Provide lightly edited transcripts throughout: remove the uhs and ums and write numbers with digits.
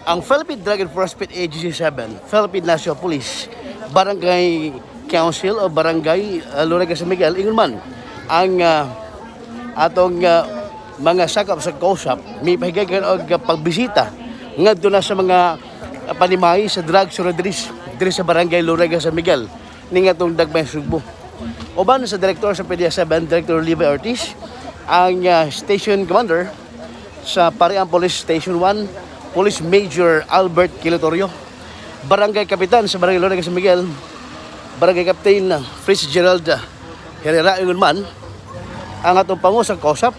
Ang Philippine Drug Enforcement Agency 7, Philippine National Police, Barangay Council o Barangay Lorega San Miguel, ingon man ang atong mga sakop sa COSAP may pahigayon og pagbisita ngadto na sa mga panimay sa drug surrenderees diri sa Barangay Lorega San Miguel ning atong Dagmay Sugbo. Uban sa direktor sa PDEA 7, Director Levi Ortiz, ang station commander sa Pariang Police Station 1, Police Major Albert Kilitorio, Barangay Kapitan sa Barangay Lorega San Miguel, Barangay Captain Fritz Gerald Herrera ingon man ang atong pangu sa COSAP,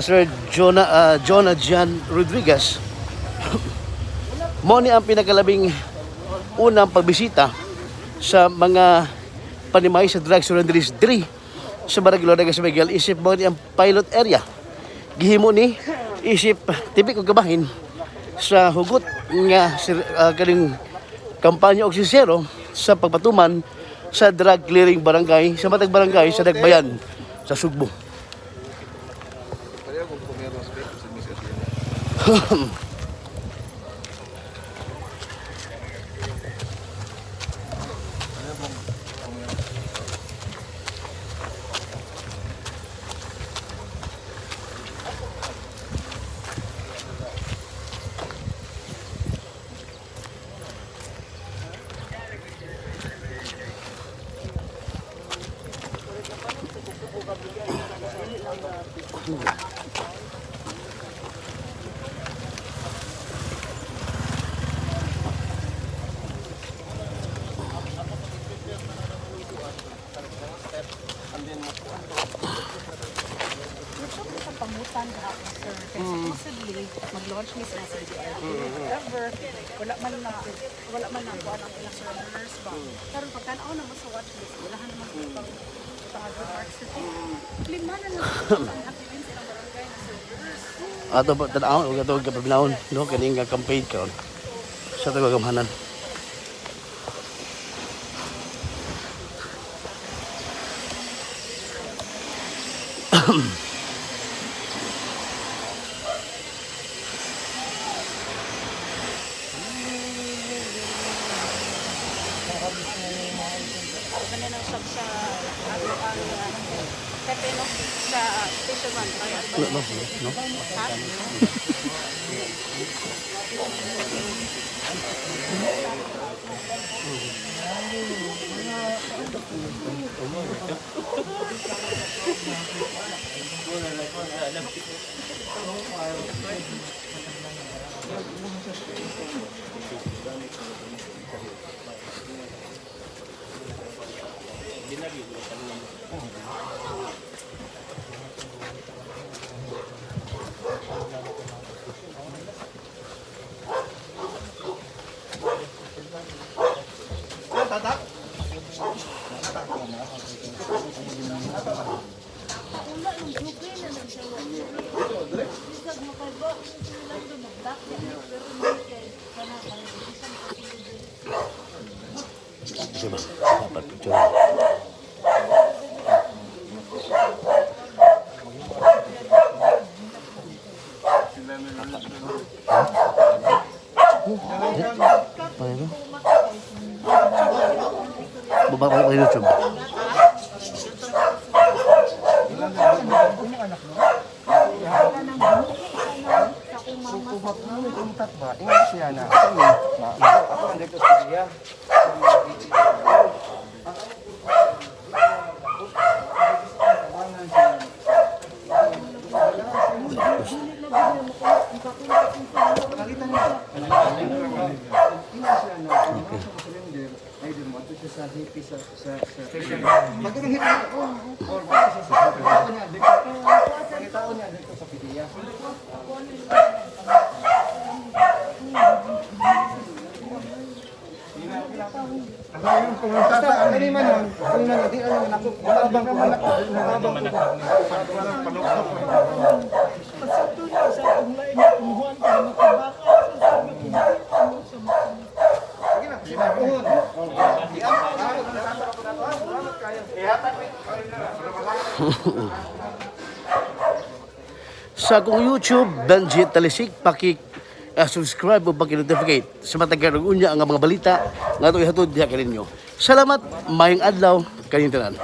Sir Jonah Jan Rodriguez. Mo ni ang pinakalabing unang pagbisita sa mga panimay sa drug surrenderees 3 sa Barangay Lorega San Miguel. Isip mo ni ang pilot area gihimo ni isip tipik og kabahin sa hugot nga kaning kampanya oksisero sa pagpatuman sa drug clearing barangay sa matag barangay sa Dagbayan sa Sugbo. Pangutan hapon, sir. Kaya supposedly, mag-launch ni sa CDL. However, wala man na kuha ng ilang surrenderees ba. Pero pagkanaw naman sa watchlist, wala naman pang other marks. Lima na lang ang activin silang barangay na surrenderees. Ato ba tanaw og ato kapabinawon no kaning campaign karon sa tagagamhanan. Kanina usab sa Pepe no sa station 1. No. Diba? Dapat picture. Baba ko sa YouTube. Ingat siya na. Ako ang dito sa dia. Sa akong YouTube, Benjie Talisic, subscribe o pag-notificate sa matagkan unya ang mga balita nga ito ihatod diha kaninyo. Salamat, mayong adlaw kaninyo tanan.